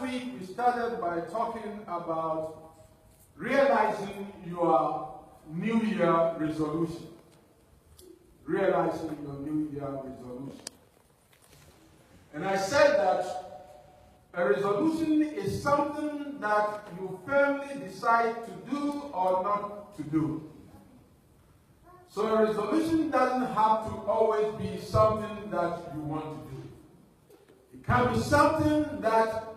last week we started by talking about realizing your New Year resolution. Realizing your New Year resolution. And I said that a resolution is something that you firmly decide to do or not to do. So a resolution doesn't have to always be something that you want to do. It can be something that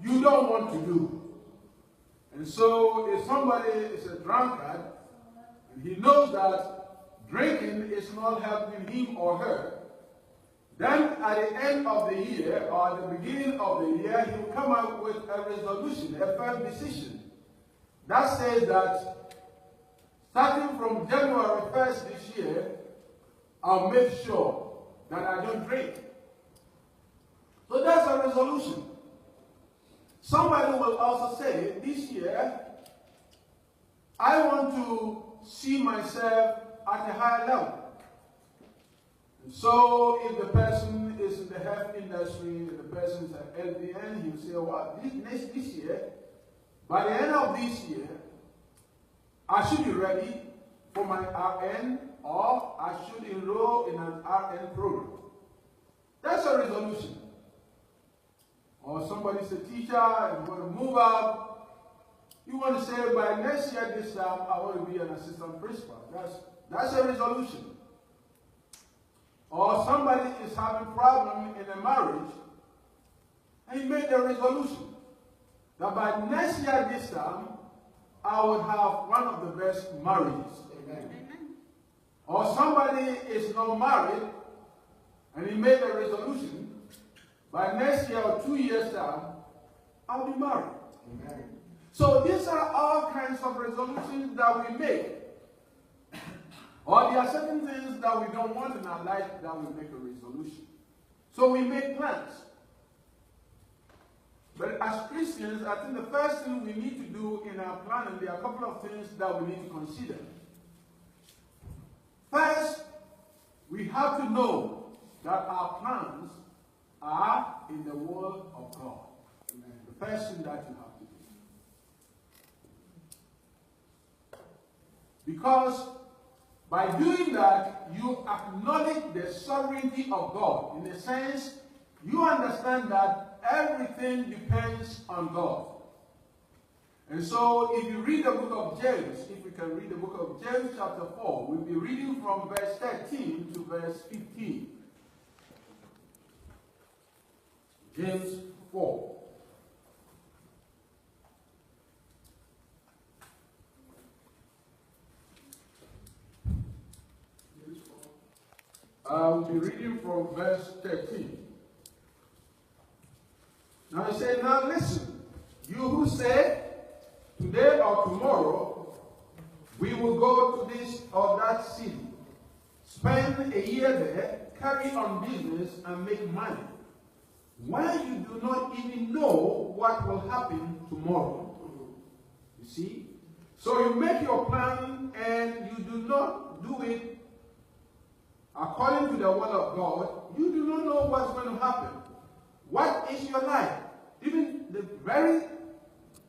you don't want to do. And so if somebody is a drunkard, and he knows that drinking is not helping him or her, then at the end of the year or at the beginning of the year, he will come up with a resolution, a firm decision that says that starting from January 1st this year, I'll make sure that I don't drink. So that's a resolution. Somebody will also say, this year, I want to see myself at a higher level. And so if the person is in the health industry, if the person is at LPN, he will say, well, this year, by the end of this year, I should be ready for my RN, or I should enroll in an RN program. That's a resolution. Or somebody's a teacher and you want to move up. You want to say, by next year, this time, I want to be an assistant principal. That's a resolution. Or somebody is having a problem in a marriage, and he made a resolution that by next year, this time, I would have one of the best marriages. Amen. Or somebody is not married, and he made a resolution, by next year or 2 years time, I'll be married. Amen. So these are all kinds of resolutions that we make. Or there are certain things that we don't want in our life that we make a resolution. So we make plans. But as Christians, I think the first thing we need to do in our planning, there are a couple of things that we need to consider. First, we have to know that our plans are in the Word of God. Amen. The first thing that you have to do. Because by doing that, you acknowledge the sovereignty of God. In a sense, you understand that everything depends on God. And so, if you read the book of James, if we can read the book of James chapter 4, we'll be reading from verse 13 to verse 15. James 4. I'll be reading from verse 13. Now he said, now listen, you who say, today or tomorrow, we will go to this or that city, spend a year there, carry on business, and make money, while you do not even know what will happen tomorrow. You see? So you make your plan and you do not do it according to the word of God. You do not know what's going to happen. What is your life? Even the very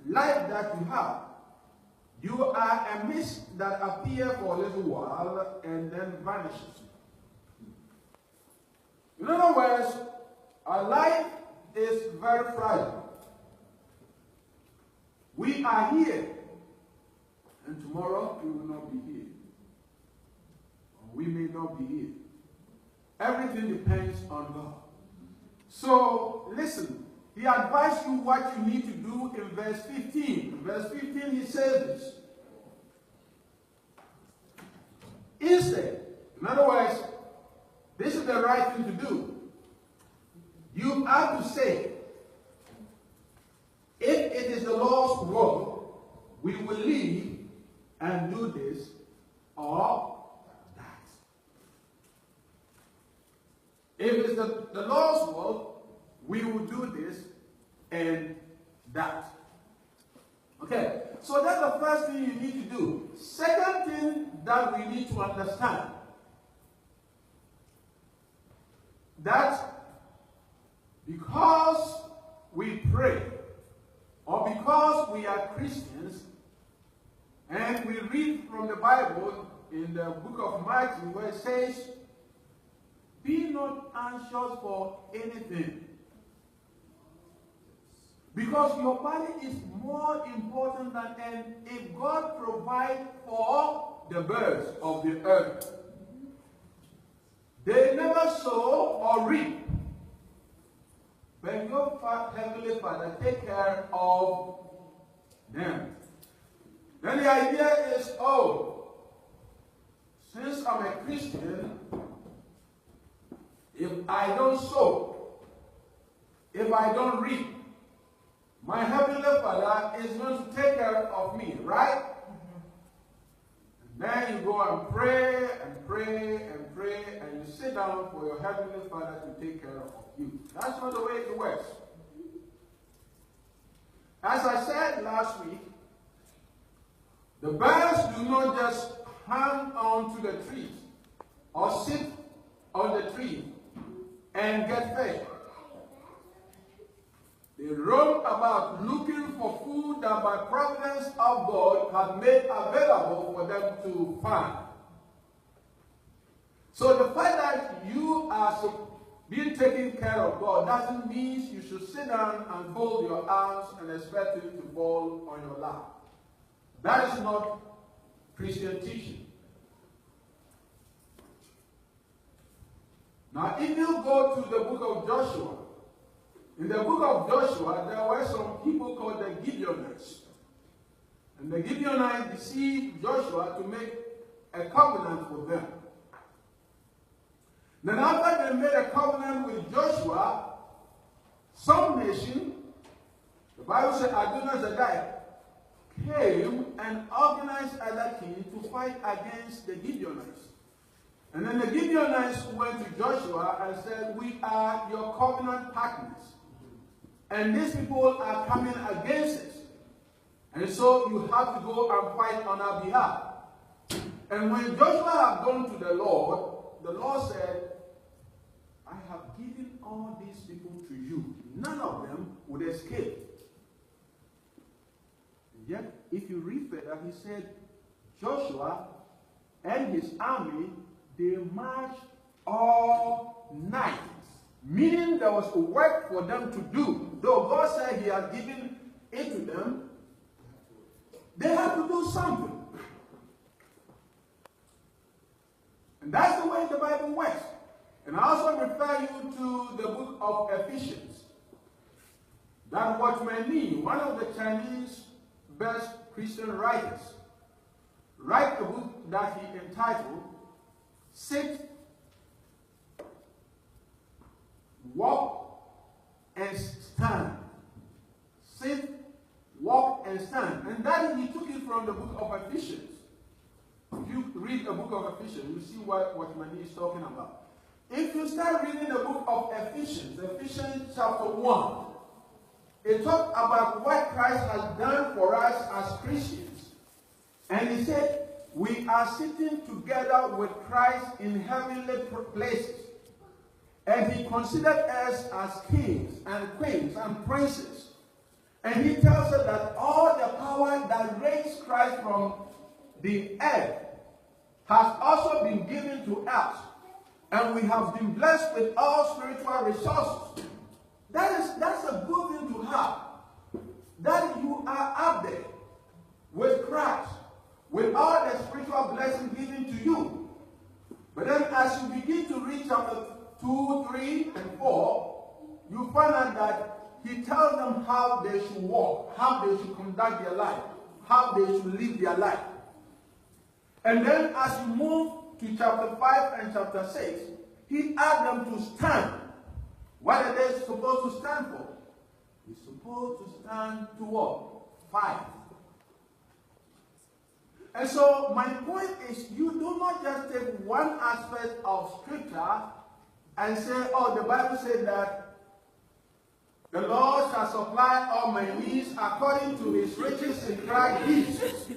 life that you have. You are a mist that appears for a little while and then vanishes. In other words, our life is very fragile. We are here, and tomorrow we will not be here. Or we may not be here. Everything depends on God. So, listen, he advised you what you need to do in verse 15. In verse 15, he says this. Instead, in other words, this is the right thing to do. You have to say, if it is the Lord's will, we will leave and do this or that. If it's the Lord's will, we will do this and that. Okay, so that's the first thing you need to do. Second thing that we need to understand, that because we pray or because we are Christians, and we read from the Bible in the book of Matthew where it says, be not anxious for anything. Because your body is more important than anything. If God provides for the birds of the earth, they never sow or reap. But your Heavenly Father take care of them. Then the idea is, oh, since I'm a Christian, if I don't sow, if I don't reap, my Heavenly Father is going to take care of me, right? And then you go and pray and pray and pray, and you sit down for your Heavenly Father to take care of you. That's not the way it works. As I said last week, the birds do not just hang on to the trees or sit on the tree and get fed. They roam about looking for food that by providence of God has made available for them to find. So the fact that you are being taken care of God doesn't mean you should sit down and fold your arms and expect it to fall on your lap. That is not Christian teaching. Now, if you go to the book of Joshua, in the book of Joshua, there were some people called the Gibeonites. And the Gibeonites deceived Joshua to make a covenant with them. Then after they made a covenant with Joshua, some nation, the Bible said Adonai came and organized other king to fight against the Gibeonites. And then the Gibeonites went to Joshua and said, we are your covenant partners. And these people are coming against us. And so you have to go and fight on our behalf. And when Joshua had gone to the Lord said, I have given all these people to you. None of them would escape. And yet, if you read further, he said, Joshua and his army, they marched all night. Meaning there was work for them to do. Though God said he had given it to them, they had to do something. And that's the way the Bible works. And I also refer you to the book of Ephesians. That Watchman Nee, one of the Chinese best Christian writers, wrote a book that he entitled, Sit, Walk, and Stand. Sit, walk, and stand. And that he took it from the book of Ephesians. If you read the book of Ephesians, you see what Mani is talking about. If you start reading the book of Ephesians, Ephesians chapter 1, it talks about what Christ has done for us as Christians. And he said, we are sitting together with Christ in heavenly places. And he considered us as kings and queens and princes. And he tells us that all the power that raised Christ from the earth has also been given to us. And we have been blessed with all spiritual resources. That's a good thing to have. That you are up there with Christ, with all the spiritual blessings given to you. But then as you begin to read chapter 2, 3, and 4, you find out that he tells them how they should walk, how they should conduct their life, how they should live their life. And then as you move to chapter 5 and chapter 6, he asked them to stand. What are they supposed to stand for? He's supposed to stand to what? Fight. And so my point is, you do not just take one aspect of scripture and say, oh, the Bible said that the Lord shall supply all my needs according to his riches in Christ Jesus.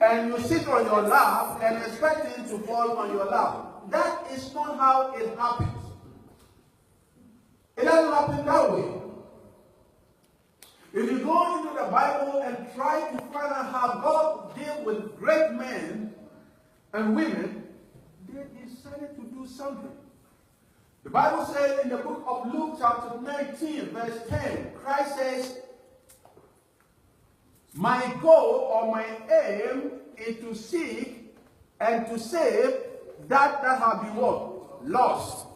And you sit on your lap and expect him to fall on your lap. That is not how it happens. It doesn't happen that way. If you go into Bible and try to find out how God dealt with great men and women, they decided to do something. The Bible says in the book of Luke chapter 19 verse 10, Christ says, my goal or my aim is to seek and to save that have been what? Lost.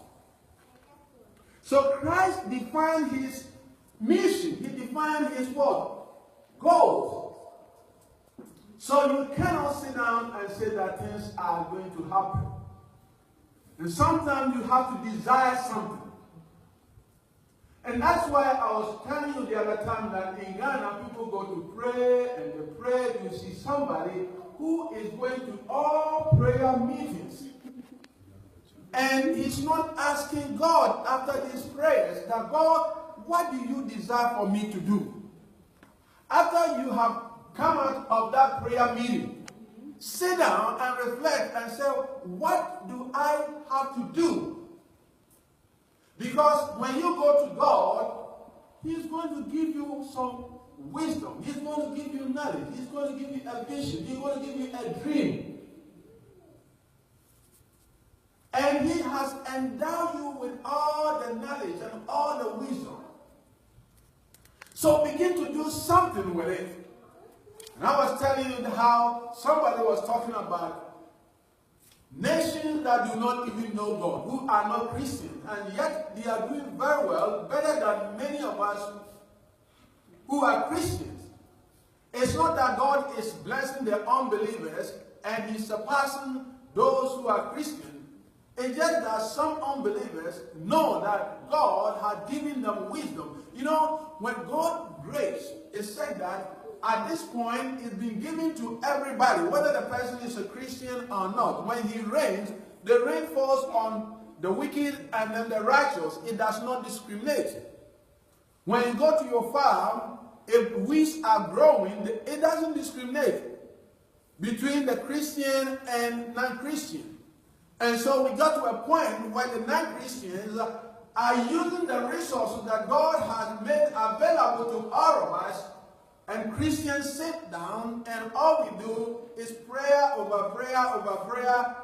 So Christ defined his mission. He defined his what? Goals. So you cannot sit down and say that things are going to happen. And sometimes you have to desire something. And that's why I was telling you the other time that in Ghana, people go to pray, and they pray, you see somebody who is going to all prayer meetings. And he's not asking God after these prayers that, God, what do you desire for me to do? After you have come out of that prayer meeting, sit down and reflect and say, what do I have to do? Because when you go to God, he's going to give you some wisdom. He's going to give you knowledge. He's going to give you a vision. He's going to give you a dream. And he has endowed you with all the knowledge and all the wisdom. So begin to do something with it. And I was telling you how somebody was talking about nations that do not even know God, who are not Christians, and yet they are doing very well, better than many of us who are Christians. It's not that God is blessing the unbelievers and he's surpassing those who are Christians. It's just that some unbelievers know that God has given them wisdom. You know, when God grace is said that at this point it's been given to everybody, whether the person is a Christian or not. When he reigns, the rain falls on the wicked and then the righteous. It does not discriminate. When you go to your farm, if weeds are growing, it doesn't discriminate between the Christian and non-Christian. And so we got to a point where the non-Christians are using the resources that God has made available to all of us, and Christians sit down and all we do is prayer over prayer over prayer,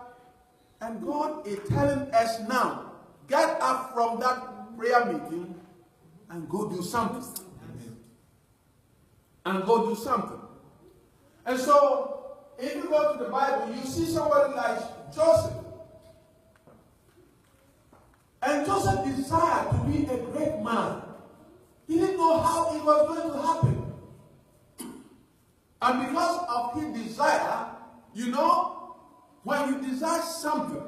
and God is telling us now, get up from that prayer meeting and go do something. And go do something. And so, if you go to the Bible, you see somebody like Joseph. And Joseph desired to be a great man. He didn't know how it was going to happen. And because of his desire, you know, when you desire something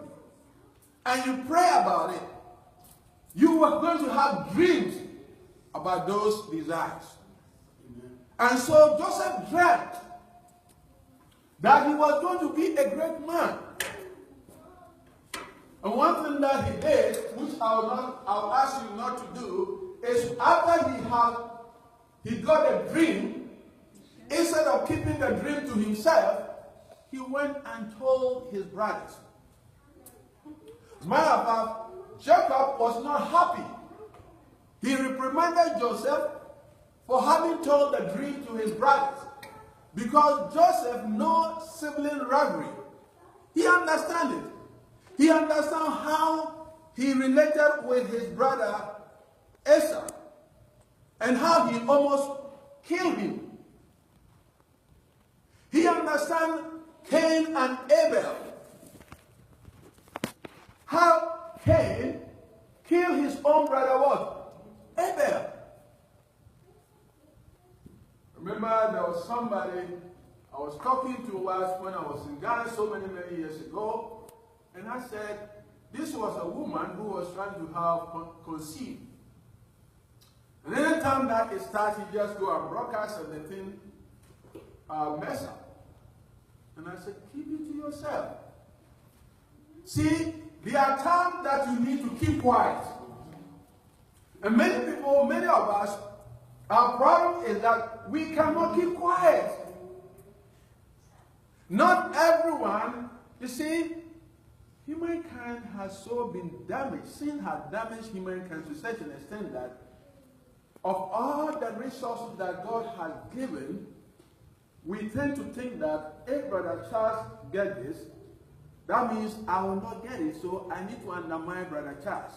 and you pray about it, you are going to have dreams about those desires. And so Joseph dreamt that he was going to be a great man. And one thing that he did, which I'll ask you not to do, is after he got a dream, instead of keeping the dream to himself, he went and told his brothers. As a matter of fact, Jacob was not happy. He reprimanded Joseph for having told the dream to his brothers, because Joseph knows sibling rivalry. He understands it. He understands how he related with his brother Esau and how he almost killed him. He understands Cain and Abel. How Cain killed his own brother what? Abel. Remember, there was somebody I was talking to once when I was in Ghana so many years ago, and I said, this was a woman who was trying to have conceive. And any time that it starts, you just go and broadcast and the thing mess up. And I said, keep it to yourself. See, there are times that you need to keep quiet. And many people, many of us, our problem is that we cannot keep quiet. Not everyone, you see, humankind has so been damaged. Sin has damaged humankind to such an extent that of all the resources that God has given, we tend to think that if Brother Charles gets this, that means I will not get it, so I need to undermine Brother Charles.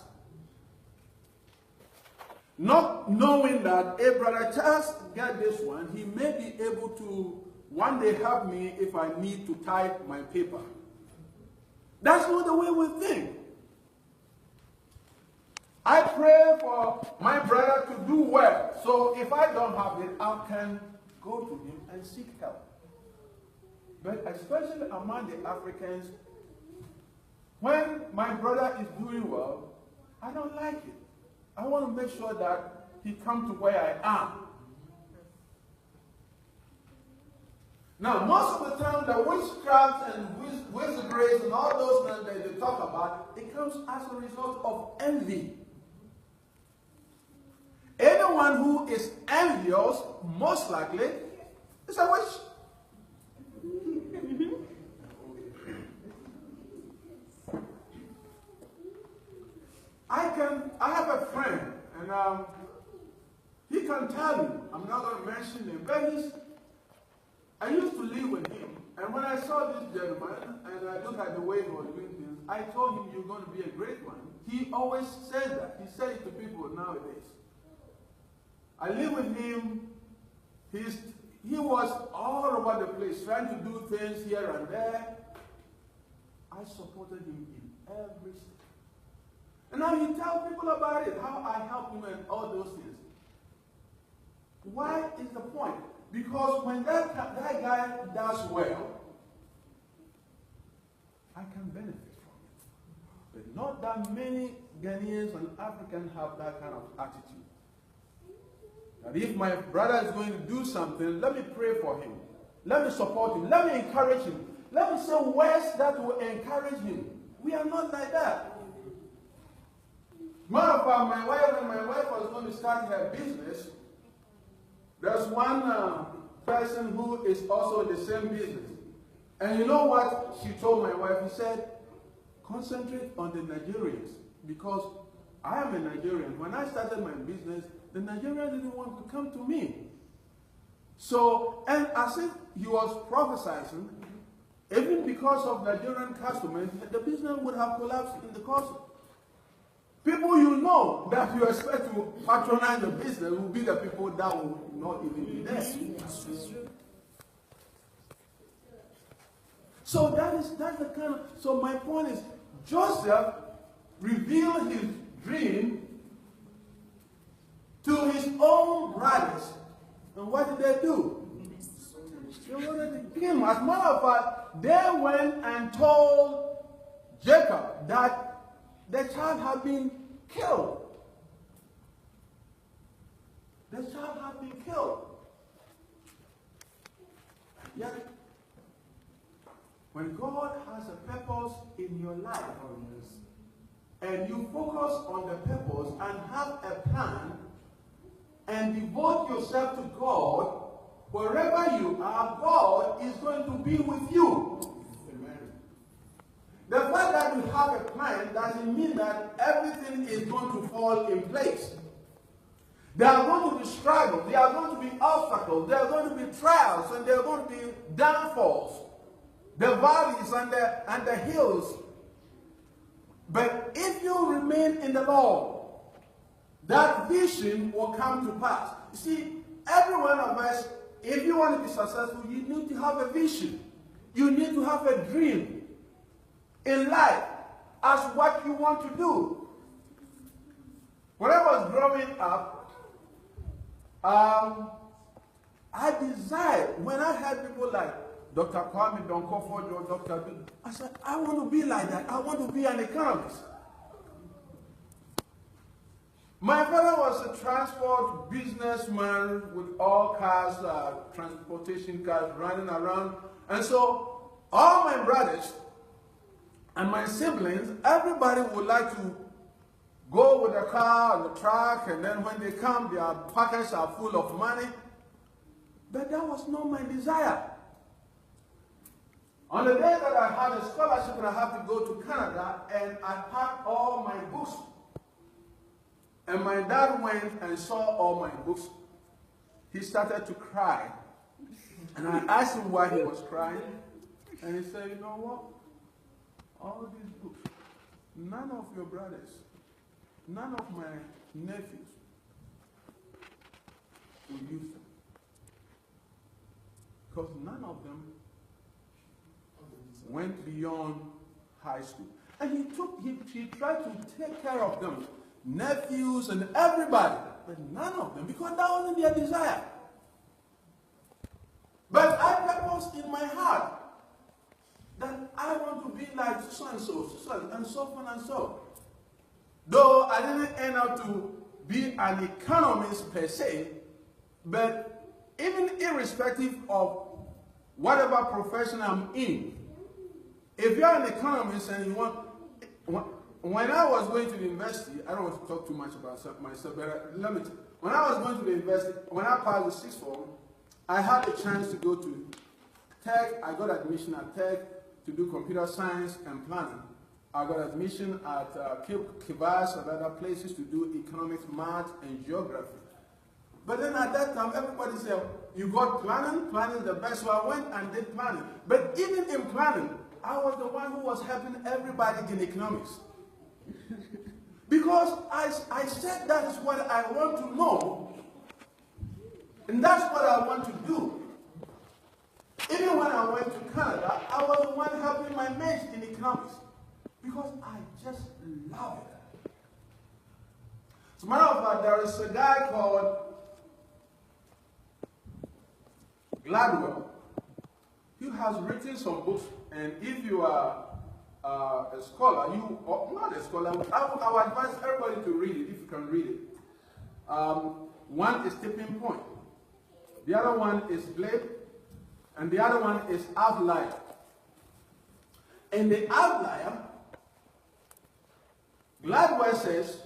Not knowing that if Brother Charles gets this one, he may be able to one day help me if I need to type my paper. That's not the way we think. I pray for my brother to do well, so if I don't have it, I can go to him and seek help. But especially among the Africans, when my brother is doing well, I don't like it. I want to make sure that he comes to where I am. Now, most of the time, the witchcraft and wizardry and all those things that they talk about, it comes as a result of envy. Anyone who is envious, most likely, is a witch. I have a friend, and he can tell me, I'm not going to mention him, but I used to live with him, and when I saw this gentleman, and I looked at the way he was doing things, I told him, you're going to be a great one. He always said that. He said it to people nowadays. I live with him. He was all over the place, trying to do things here and there. I supported him in every step. And now he tells people about it, how I help him and all those things. Why is the point? Because when that guy does well, I can benefit from it. But not that many Ghanaians and Africans have that kind of attitude. That if my brother is going to do something, let me pray for him. Let me support him. Let me encourage him. Let me say words that will encourage him. We are not like that. Matter of fact, when my wife was going to start her business, there's one person who is also in the same business. And you know what she told my wife? He said, concentrate on the Nigerians. Because I am a Nigerian. When I started my business, the Nigerians didn't want to come to me. So, and as if he was prophesying, even because of Nigerian customers, the business would have collapsed in the course. People you know that you expect to patronize the business will be the people that will not even be there. So that's the kind of, so my point is, Joseph revealed his dream to his own brothers. And what did they do? They wanted to kill him. As a matter of fact, they went and told Jacob that the child had been killed. The child had been killed. Yet, when God has a purpose in your life, and you focus on the purpose and have a plan, and devote yourself to God, wherever you are, God is going to be with you. The fact that you have a plan doesn't mean that everything is going to fall in place. There are going to be struggles, there are going to be obstacles, there are going to be trials, and there are going to be downfalls, the valleys and the hills. But if you remain in the Lord, that vision will come to pass. You see, every one of us, if you want to be successful, you need to have a vision. You need to have a dream in life as what you want to do. When I was growing up, I desired, when I had people like Dr. Kwame Donkofo or Dr. B, I said, I want to be like that. I want to be an economist. My father was a transport businessman with all cars, transportation cars running around. And so all my brothers and my siblings, everybody would like to go with a car and a truck, and then when they come, their pockets are full of money. But that was not my desire. On the day that I had a scholarship and I had to go to Canada, and I packed all my books And my dad went and saw all my books. He started to cry. And I asked him why he was crying. And he said, you know what? All these books, none of your brothers, none of my nephews will use them. Because none of them went beyond high school. And he tried to take care of them, nephews and everybody, but none of them, because that wasn't their desire. But I purposed in my heart that I want to be like so and so, and so on and so. Though I didn't end up to be an economist per se, but even irrespective of whatever profession I'm in, if you're an economist and you want, when I was going to the university, I don't want to talk too much about myself, but let me tell you, when I was going to the university, when I passed the sixth form, I had a chance to go to Tech. I got admission at Tech to do computer science and planning. I got admission at Gyesaw and other places to do economics, math, and geography. But then at that time, everybody said, you got planning? Planning is the best. So I went and did planning. But even in planning, I was the one who was helping everybody in economics. Because I said that is what I want to know. And that's what I want to do. Even when I went to Canada, I was the one helping my mates in economics. Because I just love it. As a matter of fact, there is a guy called Gladwell. He has written some books, and if you are a scholar, not a scholar, I would advise everybody to read it, if you can read it. One is Tipping Point. The other one is Blade, and the other one is Outlier. In the Outlier, Gladwell says,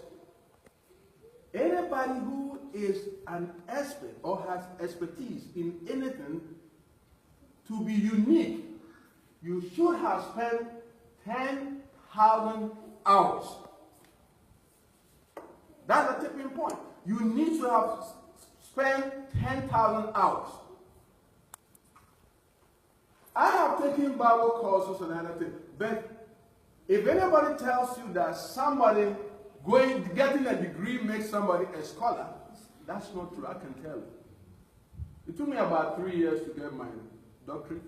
anybody who is an expert or has expertise in anything, to be unique, you should have spent 10,000 hours. That's the tipping point. You need to have spent 10,000 hours. I have taken Bible courses and other things, but if anybody tells you that somebody getting a degree makes somebody a scholar, that's not true. I can tell you. It took me about 3 years to get my doctorate.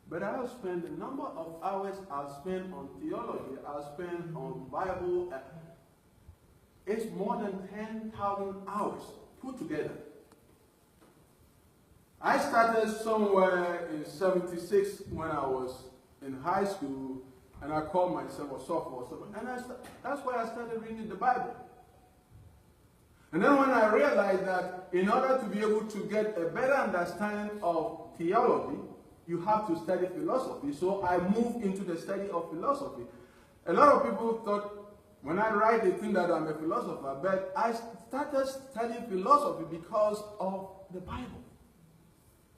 But I'll spend the number of hours I'll spend on theology, I'll spend on Bible. It's more than 10,000 hours put together. I started somewhere in 76 when I was in high school, and I called myself a sophomore. And that's why I started reading the Bible. And then when I realized that in order to be able to get a better understanding of theology, you have to study philosophy. So I moved into the study of philosophy. A lot of people thought, when I write, they think that I'm a philosopher. But I started studying philosophy because of the Bible.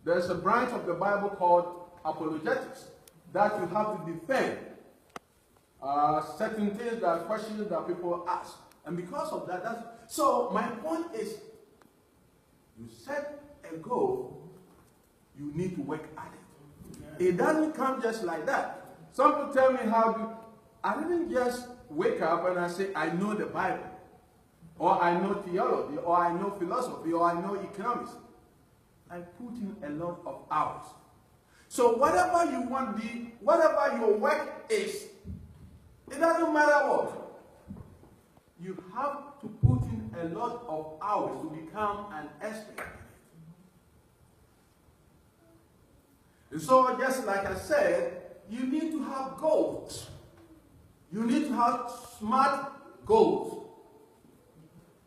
There's a branch of the Bible called apologetics that you have to defend certain things, that questions that people ask. And because of that, so my point is, you set a goal, you need to work at it. It doesn't come just like that. Some people tell me I didn't just wake up and I say, I know the Bible, or I know theology, or I know philosophy, or I know economics. I put in a lot of hours. So whatever you want to be, whatever your work is, it doesn't matter what. You have to put in a lot of hours to become an expert. And so, just like I said, you need to have goals. You need to have SMART goals.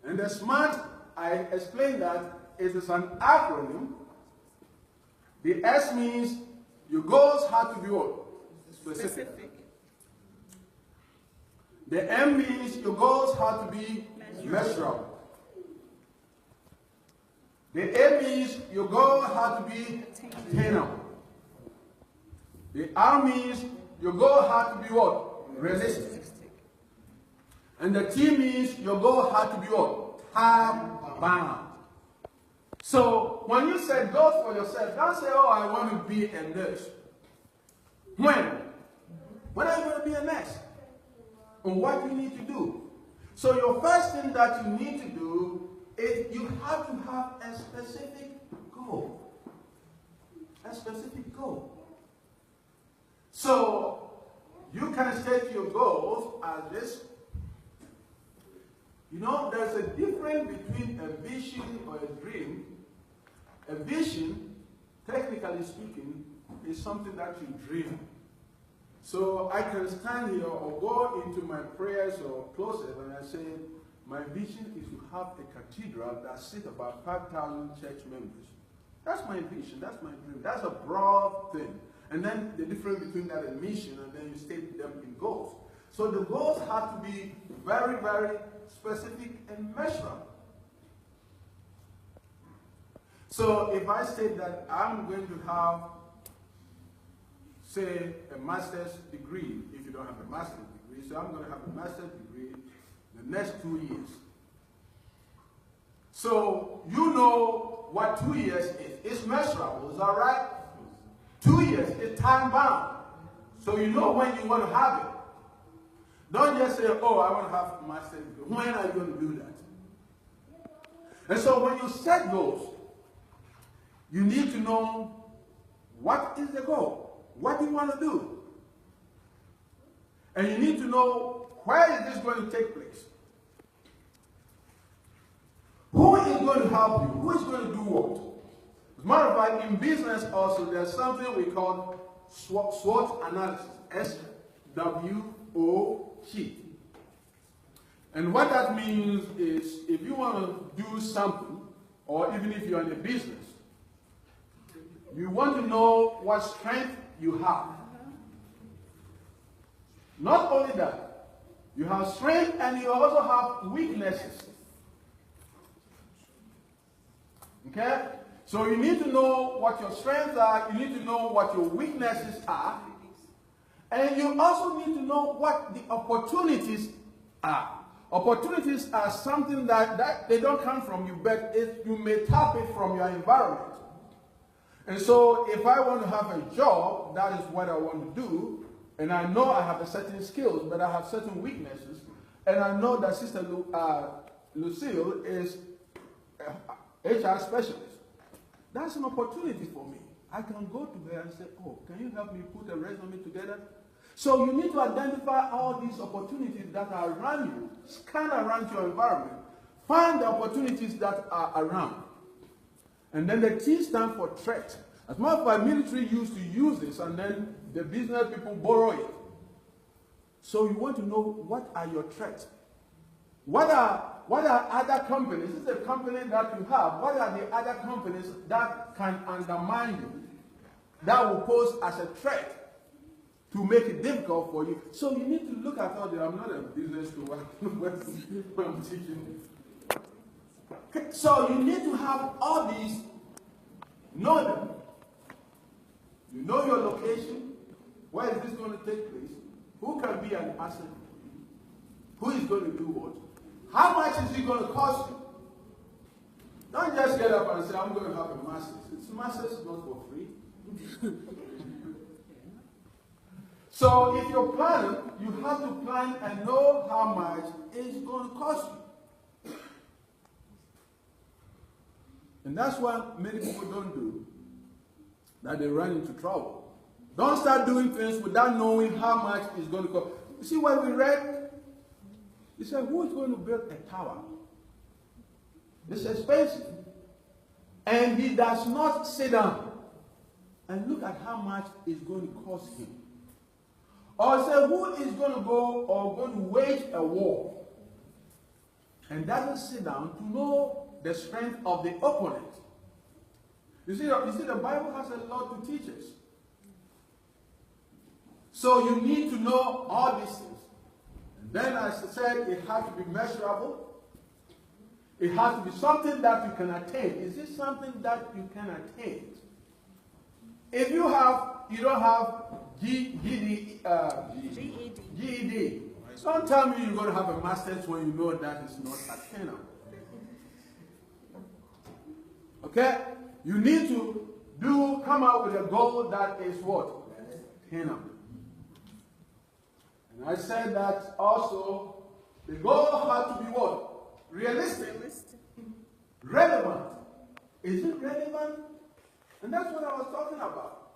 And the SMART, I explained that it is an acronym. The S means your goals have to be what? Specific. The M means your goals have to be measurable. The A means your goals have to be attainable. The R means your goal has to be what? Realistic. And the T means your goal had to be what? Time bound. So when you set goals for yourself, don't say, oh, I want to be a nurse. When? When are you going to be a nurse? And what you need to do? So your first thing that you need to do is you have to have a specific goal. A specific goal. So you can set your goals as this. You know, there's a difference between a vision or a dream. A vision, technically speaking, is something that you dream. So I can stand here or go into my prayers or closet and I say, my vision is to have a cathedral that seats about 5,000 church members. That's my vision, that's my dream. That's a broad thing. And then the difference between that and mission, and then you state them in goals. So the goals have to be very, very specific and measurable. So if I say that I'm going to have, say, a master's degree, if you don't have a master's degree, so I'm going to have a master's degree in the next 2 years. So you know what 2 years is. It's measurable, is that right? 2 years is time bound. So you know when you want to have it. Don't just say, oh, I want to have a master's degree. When are you going to do that? And so when you set goals, you need to know what is the goal. What do you want to do? And you need to know where is this going to take place. Who is going to help you? Who is going to do what? As a matter of fact, in business also, there's something we call SWOT analysis. S-W-O-T. And what that means is if you want to do something, or even if you're in a business, you want to know what strength you have. Not only that, you have strength and you also have weaknesses. Okay? So you need to know what your strengths are, you need to know what your weaknesses are, and you also need to know what the opportunities are. Opportunities are something that they don't come from you, but you may tap it from your environment. And so if I want to have a job, that is what I want to do, and I know I have a certain skills, but I have certain weaknesses, and I know that Sister Lucille is HR specialist. That's an opportunity for me. I can go to her and say, oh, can you help me put a resume together? So you need to identify all these opportunities that are around you, scan around your environment, find the opportunities that are around. And then the T stands for threat. As a matter of fact, military used to use this, and then the business people borrow it. So you want to know what are your threats. What are other companies? This is a company that you have. What are the other companies that can undermine you, that will pose as a threat to make it difficult for you? So you need to look at all that. I'm not a business school. I'm teaching. So you need to have all these, know them. You know your location. Where is this going to take place? Who can be an asset for you? Who is going to do what? How much is it going to cost you? Don't just get up and say, I'm going to have a master's. It's master's not for free. So if you're planning, you have to plan and know how much it's going to cost you. And that's what many people don't do, that they run into trouble. Don't start doing things without knowing how much it's going to cost. You see what we read? He said, who is going to build a tower? It's expensive. And he does not sit down and look at how much it's going to cost him. Or say, who is going to go or going to wage a war and doesn't sit down to know the strength of the opponent. You see, the Bible has a lot to teach us. So you need to know all these things. And then, as I said, it has to be measurable. It has to be something that you can attain. Is this something that you can attain? If you don't have GED, Don't tell me you're going to have a master's when you know that is not attainable. Okay? You need to come up with a goal that is what? Attainable. And I said that also the goal had to be what? Realistic. Relevant. Is it relevant? And that's what I was talking about.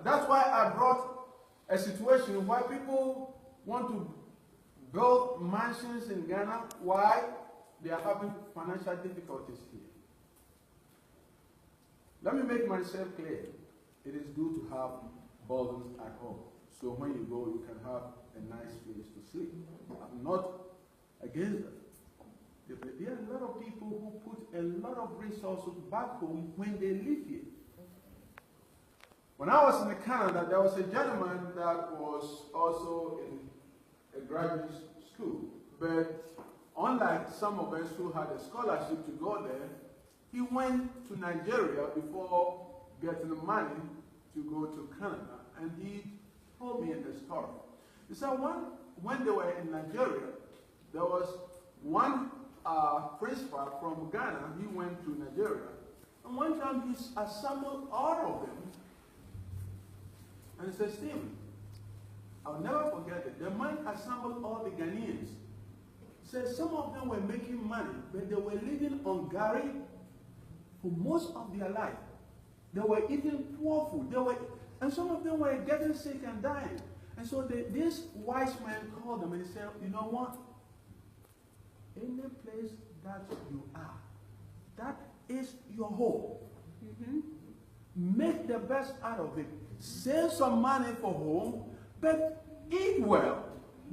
That's why I brought a situation where people want to build mansions in Ghana. Why? They are having financial difficulties here. Let me make myself clear. It is good to have burdens at home. So when you go, you can have a nice place to sleep. I'm not against that. There are a lot of people who put a lot of resources back home when they live here. When I was in Canada, there was a gentleman that was also in a graduate school. But unlike some of us who had a scholarship to go there, he went to Nigeria before getting the money to go to Canada. And he told me the story. He said when they were in Nigeria, there was one principal from Ghana. He went to Nigeria. And one time he assembled all of them. And he said, Stephen, I'll never forget it. The man assembled all the Ghanaians. He said some of them were making money, but they were living on Gary for most of their life. They were eating poor food. And some of them were getting sick and dying. And so this wise man called them and he said, you know what? Any place that you are, that is your home. Make the best out of it. Save some money for home, but eat well,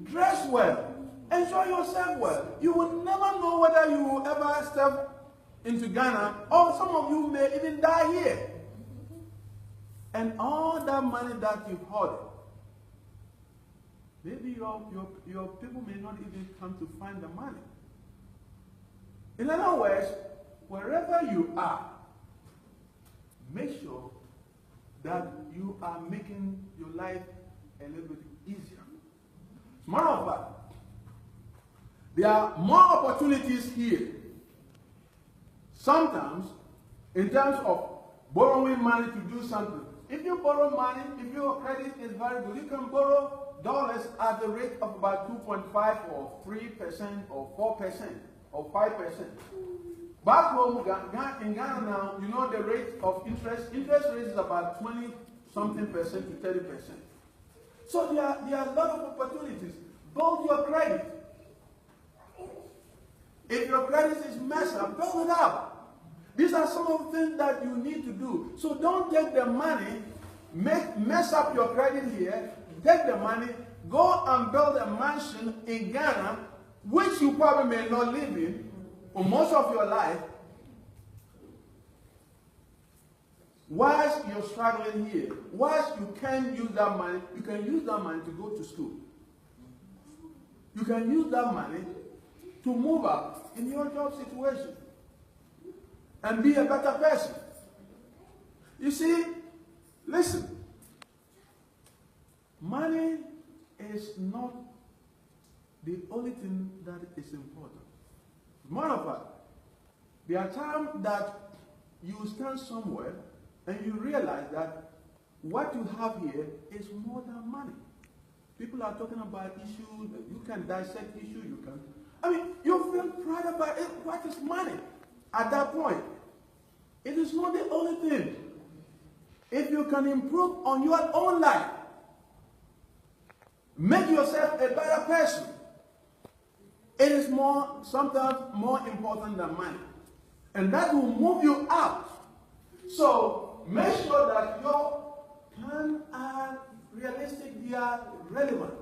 dress well, enjoy yourself well. You will never know whether you will ever step into Ghana, or some of you may even die here. And all that money that you've hoarded, maybe your people may not even come to find the money. In other words, wherever you are, make sure that you are making your life a little bit easier. Matter of fact, there are more opportunities here. Sometimes, in terms of borrowing money to do something, if you borrow money, if your credit is very good, you can borrow dollars at the rate of about 2.5 or 3% or 4% or 5%. Back home in Ghana now, you know the rate of interest. Interest rate is about 20-something percent to 30%. So there are a lot of opportunities. Build your credit. If your credit is messed up, build it up. These are some of the things that you need to do. So don't take the money, mess up your credit here, take the money, go and build a mansion in Ghana, which you probably may not live in for most of your life, whilst you're struggling here, whilst you can't use that money, you can use that money to go to school. You can use that money to move up in your job situation and be a better person. You see, listen, money is not the only thing that is important. Matter of fact, there are times that you stand somewhere and you realize that what you have here is more than money. People are talking about issues, you can dissect issues, you can. I mean, you feel proud about it. What is money? At that point, it is not the only thing. If you can improve on your own life, make yourself a better person, it is sometimes more important than money. And that will move you up. So make sure that your plans are realistic, they are relevant.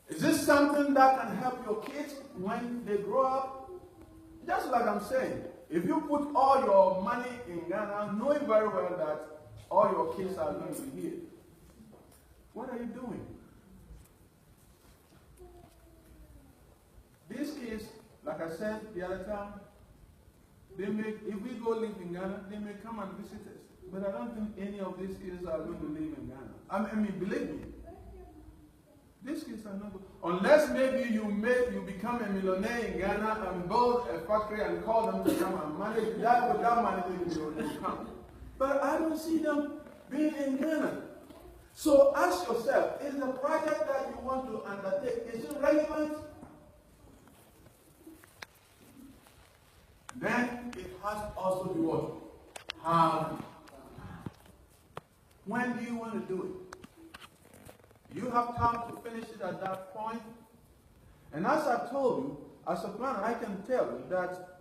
Is this something that can help your kids when they grow up? Just like I'm saying, if you put all your money in Ghana, knowing very well that all your kids are going to be here, what are you doing? These kids, like I said the other time, if we go live in Ghana, they may come and visit us. But I don't think any of these kids are going to live in Ghana. I mean, believe me, These kids are not good. Unless maybe you become a millionaire in Ghana and build a factory and call them to come and manage that. With that money, you come. But I don't see them being in Ghana. So ask yourself, is the project that you want to undertake, is it relevant? Then it has also to be what? How? When do you want to do it? You have time to finish it at that point. And as I told you, as a planner, I can tell you that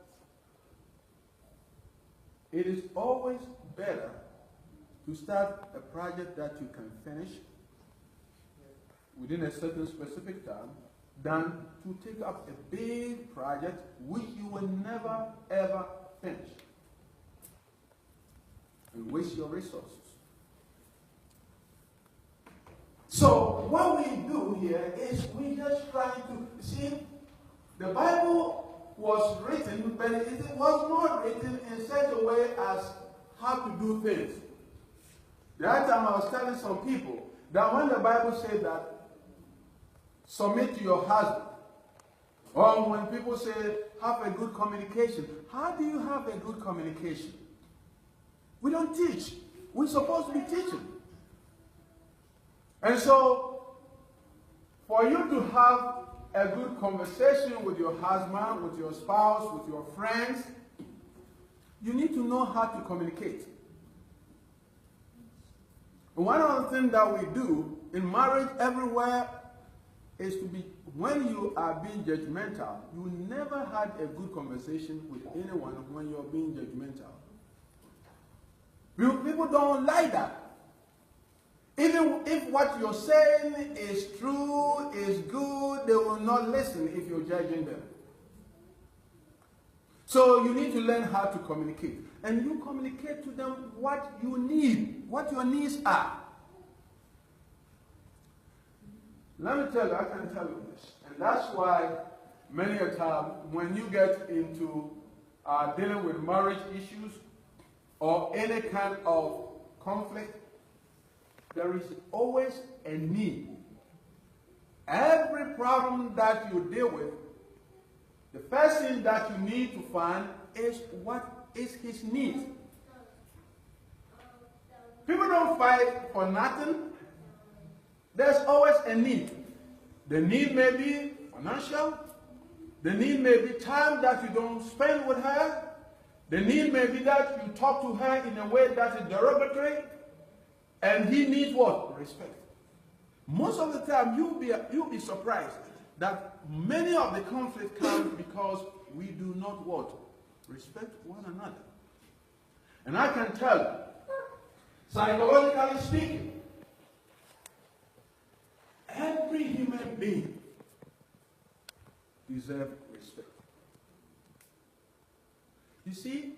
it is always better to start a project that you can finish within a certain specific time than to take up a big project which you will never ever finish and waste your resources. So what we do here is we just try to see the Bible was written, but it was not written in such a way as how to do things. The other time I was telling some people that when the Bible said that submit to your husband, or when people say have a good communication, how do you have a good communication? We don't teach. We're supposed to be teaching. And so, for you to have a good conversation with your husband, with your spouse, with your friends, you need to know how to communicate. And one of the things that we do in marriage everywhere is to be, when you are being judgmental, you never had a good conversation with anyone when you're being judgmental. People don't like that. Even if what you're saying is true, is good, they will not listen if you're judging them. So you need to learn how to communicate. And you communicate to them what you need, what your needs are. Let me tell you, I can tell you this. And that's why many a time when you get into dealing with marriage issues or any kind of conflict, there is always a need. Every problem that you deal with, the first thing that you need to find is what is his need. People don't fight for nothing. There's always a need. The need may be financial. The need may be time that you don't spend with her. The need may be that you talk to her in a way that is derogatory. And he needs what? Respect. Most of the time, you'll be surprised that many of the conflicts come because we do not what? Respect one another. And I can tell you, psychologically speaking, every human being deserves respect. You see,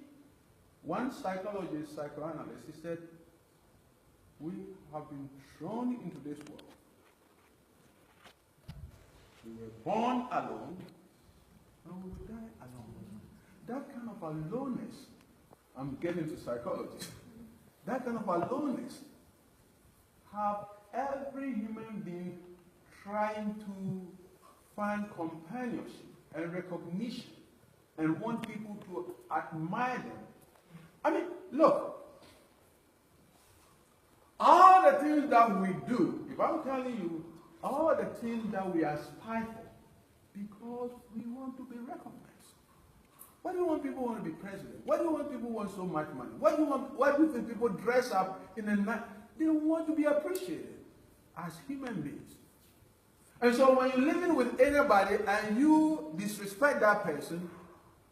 one psychologist, psychoanalyst, he said, we have been thrown into this world. We were born alone, and we will die alone. That kind of aloneness, I'm getting to psychology, that kind of aloneness have every human being trying to find companionship and recognition and want people to admire them. I mean, look, all the things that we do, if I'm telling you, all the things that we aspire for, because we want to be recognized. Why do you want people want to be president? Why do you want people want so much money? Why do you think people dress up in a night? They want to be appreciated as human beings. And so when you're living with anybody and you disrespect that person,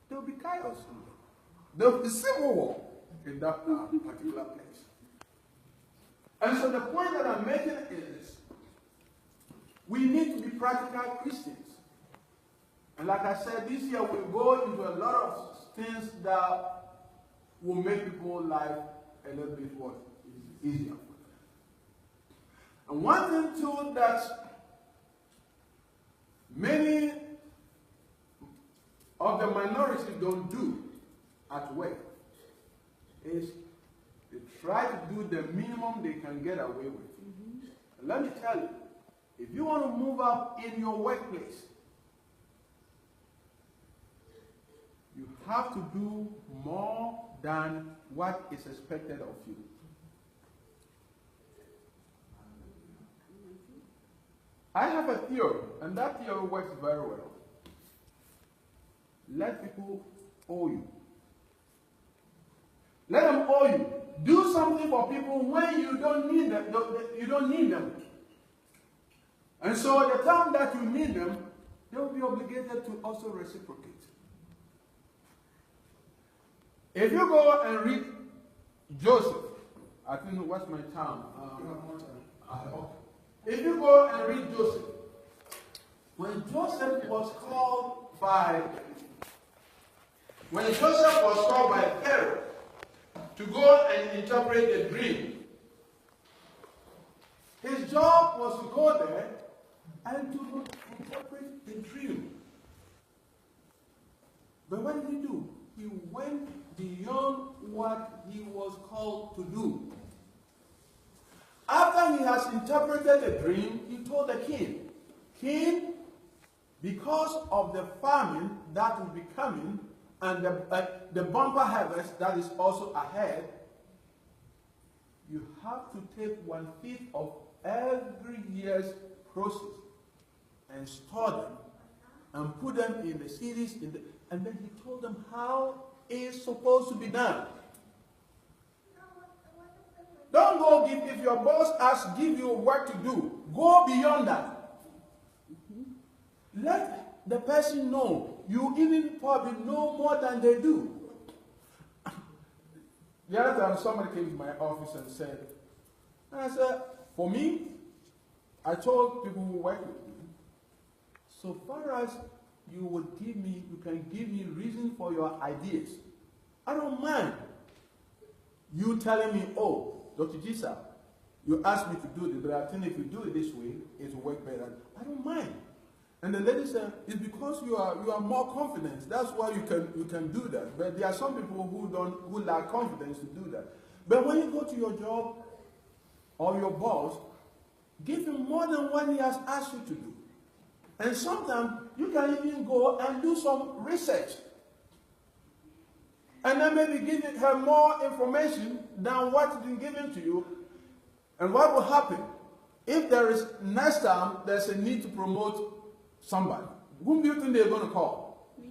there'll be chaos. There'll be civil war in that particular place. And so the point that I'm making is we need to be practical Christians. And like I said, this year we'll go into a lot of things that will make people's life a little bit more easier. And one thing too that many of the minorities don't do at work is they try to do the minimum they can get away with. And let me tell you, If you want to move up in your workplace, you have to do more than what is expected of you. I have a theory, and that theory works very well. Let people owe you. Let them owe you. Do something for people when you don't need them. You don't need them. And so the time that you need them, they will be obligated to also reciprocate. If you go and read Joseph, I think what's my time? If you go and read Joseph, when Joseph was called by Pharaoh to go and interpret the dream, his job was to go there and to interpret the dream. But what did he do? He went beyond what he was called to do. After he has interpreted the dream, he told the king, King, because of the famine that will be coming and the bumper harvest that is also ahead, you have to take 1/5 of every year's produce and store them and put them in the cities. And then he told them how it's supposed to be done. Don't go if your boss give you work to do, go beyond that. Let the person know. You even probably know more than they do. The other time somebody came to my office and said, and I said, for me, I told people who work with me, so far as you can give me reason for your ideas, I don't mind you telling me, oh, Dr. Gyesaw, you asked me to do this, but I think if you do it this way, it will work better. I don't mind. And the lady said, it's because you are more confident. That's why you can do that. But there are some people who lack confidence to do that. But when you go to your job or your boss, give him more than what he has asked you to do. And sometimes you can even go and do some research. And then maybe give her more information than what's been given to you. And what will happen? If there is, next time, there's a need to promote somebody, whom do you think they're going to call? Me.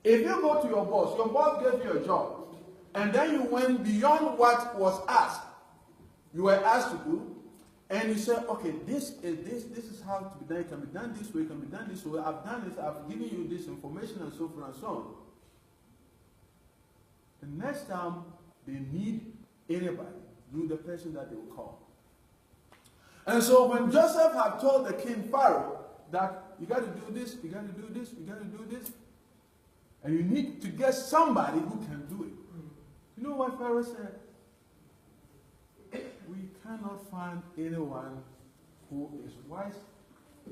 If you go to your boss gave you a job, and then you went beyond what was asked, you were asked to do, and you said, okay, this is how to be done. It can be done this way, it can be done this way. I've done this, I've given you this information, and so forth and so on. The next time they need anybody, you're the person that they will call. And so when Joseph had told the king Pharaoh that you got to do this, you got to do this, you got to do this, and you need to get somebody who can do it. You know what Pharaoh said? We cannot find anyone who is wise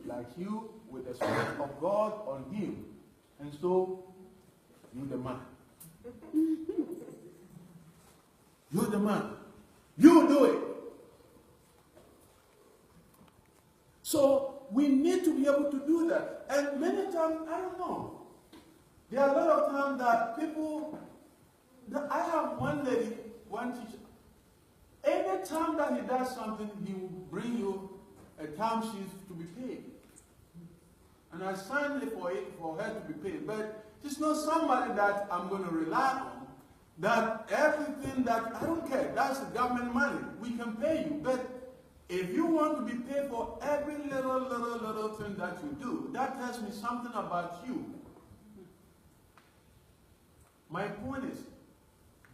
like you with the Spirit of God on him. And so, you're the man. You're the man. You do it. So, we need to be able to do that. And many times, I don't know. There are a lot of times that people, I have one lady, one teacher. Any time that he does something, he will bring you a time sheet to be paid. And I signed it for her to be paid. But she's not somebody that I'm going to rely on. That everything that, I don't care, that's government money. We can pay you. But if you want to be paid for every little thing that you do, that tells me something about you. My point is,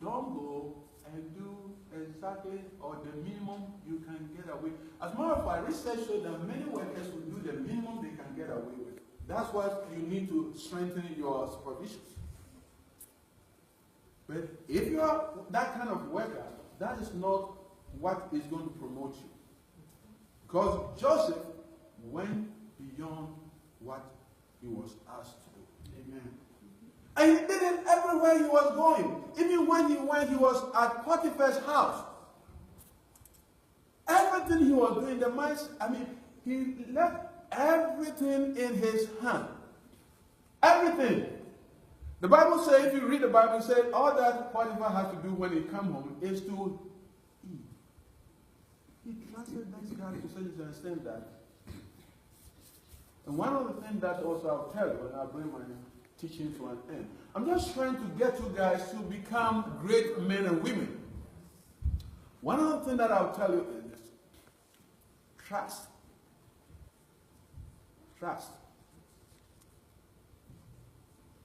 don't go and do exactly or the minimum you can get away. As a matter of fact, research shows that many workers will do the minimum they can get away with. That's why you need to strengthen your supervision. But if you are that kind of worker, that is not what is going to promote you. Because Joseph went beyond what he was asked to do. Amen. And he did it everywhere he was going. Even when he was at Potiphar's house. Everything he was doing, he left everything in his hand. Everything. The Bible says, if you read the Bible, it says all that Potiphar has to do when he comes home is to eat. He trusted this guy to such an extent that. And one of the things that also I'll tell you when I bring my teaching to an end, I'm just trying to get you guys to become great men and women. One of the things that I'll tell you is this: trust. Trust.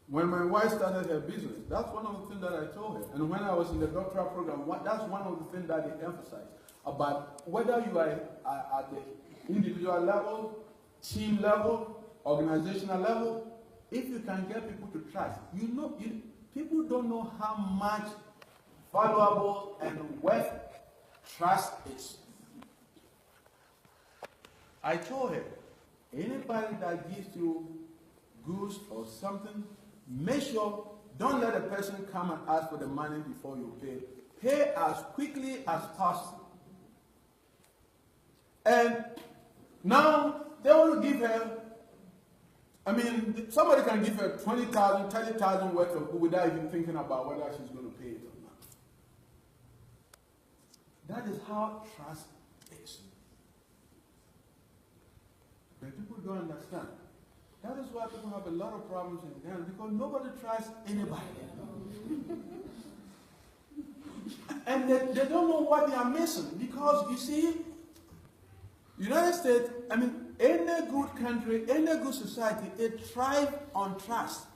When my wife started her business, that's one of the things that I told her. And when I was in the doctoral program, that's one of the things that they emphasized about whether you are at the individual level, team level, organizational level. If you can get people to trust, people don't know how much valuable and worth trust is. I told her, anybody that gives you goods or something, make sure, don't let a person come and ask for the money before you pay. Pay as quickly as possible. And now they want to give her, somebody can give her 20,000, 30,000 worth of goods without even thinking about whether she's going to pay it or not. That is how trust is. But people don't understand. That is why people have a lot of problems in Ghana, because nobody trusts anybody. And they don't know what they are missing. Because you see, United States, any good country, any good society, it thrives on trust.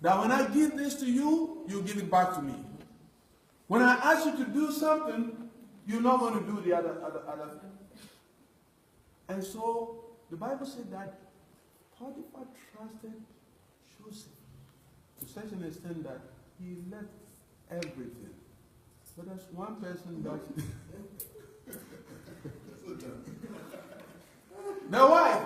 That when I give this to you, you give it back to me. When I ask you to do something, you're not going to do the other thing. And so the Bible said that Potiphar trusted Joseph to such an extent that he left everything. But there's one person that the wife.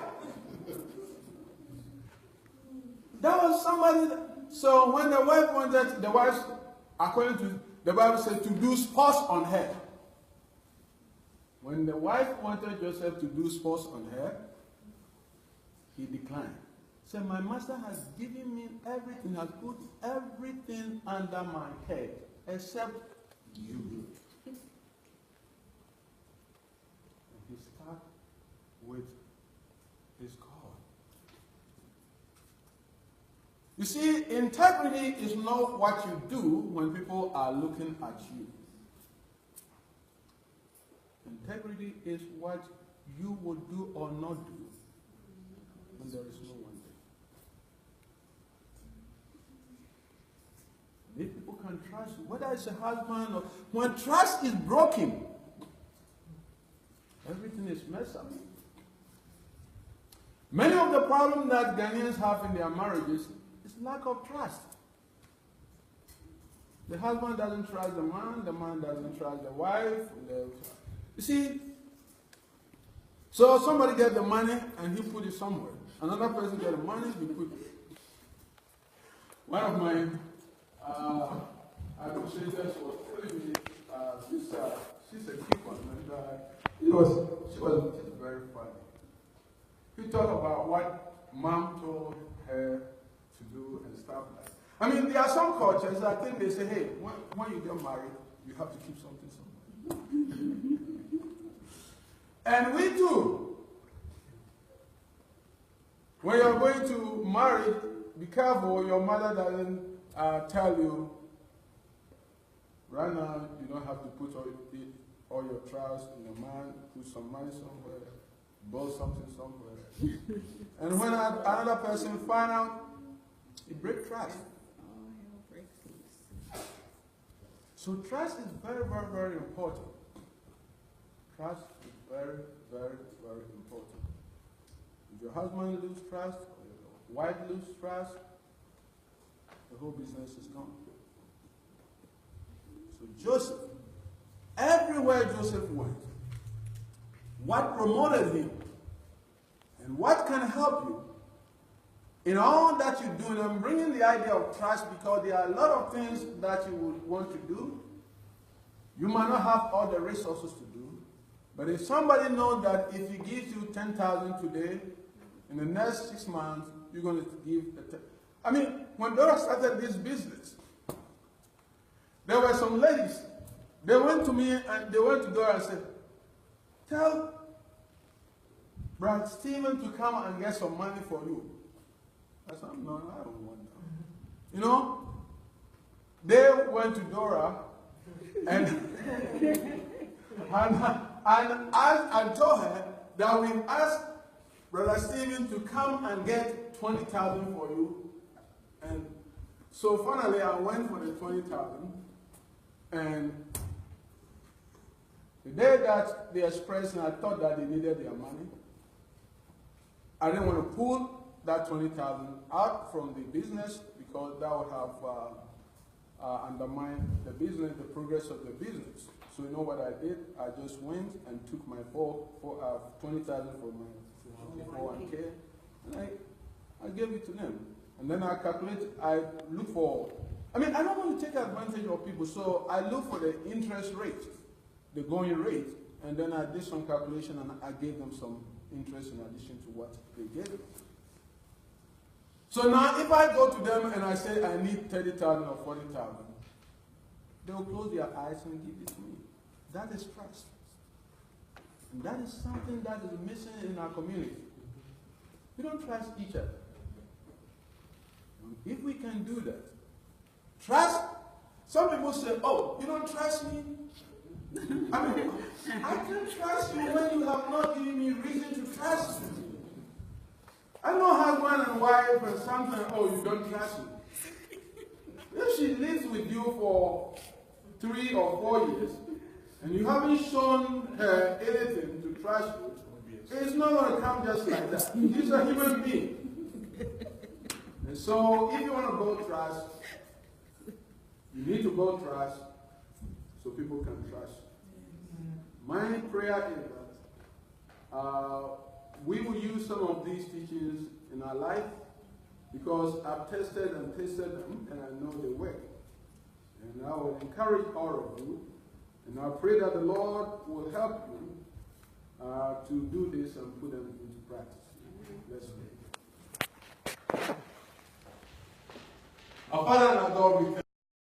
That was somebody. So when the wife wanted, according to the Bible said, to do sports on her. When the wife wanted Joseph to do sports on her, he declined. Said, my master has given me everything, has put everything under my head, except you. And he started with his God. You see, integrity is not what you do when people are looking at you. Integrity is what you would do or not do when there is no one there. If people can trust you, whether it's a husband or when trust is broken, everything is messed up. Many of the problems that Ghanaians have in their marriages is lack of trust. The husband doesn't trust the man doesn't trust the wife. You see, so somebody gets the money and he put it somewhere. Another person gets the money, he put it. One of my administrators was telling me, she's a cute one, and she was very funny. He talked about what mom told her to do and stuff like that. There are some cultures, I think they say, hey, when you get married, you have to keep something somewhere. And we too. When you're going to marry, be careful your mother doesn't tell you, right now you don't have to put all your trust in the man, put some money somewhere, build something somewhere. And when another person finds out, it breaks trust. So trust is very, very, very important. Trust is very, very, very important. If your husband loses trust, or your wife loses trust, the whole business is gone. So Joseph, everywhere Joseph went, what promoted him and what can help you in all that you do, and I'm bringing the idea of trust because there are a lot of things that you would want to do. You might not have all the resources to do. But if somebody knows that if he gives you 10,000 today, in the next 6 months, you're going to give the 10. I mean, when Dora started this business, there were some ladies. They went to me and they went to Dora and said, tell Brother Stephen to come and get some money for you. I said, no, I don't want that. You know, they went to Dora and I told her that we asked Brother Stephen to come and get 20,000 for you. And so finally I went for the 20,000. And the day that they expressed, and I thought that they needed their money, I didn't want to pull that 20,000 out from the business because that would have undermined the business, the progress of the business. So you know what I did? I just went and took my 20,000 from my 401k, and I gave it to them. And then I look for, I mean, I don't want to take advantage of people, so I look for the interest rate, the going rate, and then I did some calculation and I gave them some interest in addition to what they gave me. So now if I go to them and I say I need 30,000 or 40,000, they will close their eyes and give it to me. That is trust. And that is something that is missing in our community. We don't trust each other. If we can do that, trust. Some people say, oh, you don't trust me? I mean, I can trust you when you have not given me reason to trust you. I know husband and wife and something, oh, you don't trust me. If she lives with you for 3 or 4 years, and you haven't shown her anything to trust you, it's not going to come just like that. She's a human being. And so, if you want to build trust, you need to build trust so people can trust you. My prayer is that we will use some of these teachings in our life because I've tested and tested them and I know they work. And I will encourage all of you, and I pray that the Lord will help you to do this and put them into practice. Let's pray. Our Father and our God, we thank you.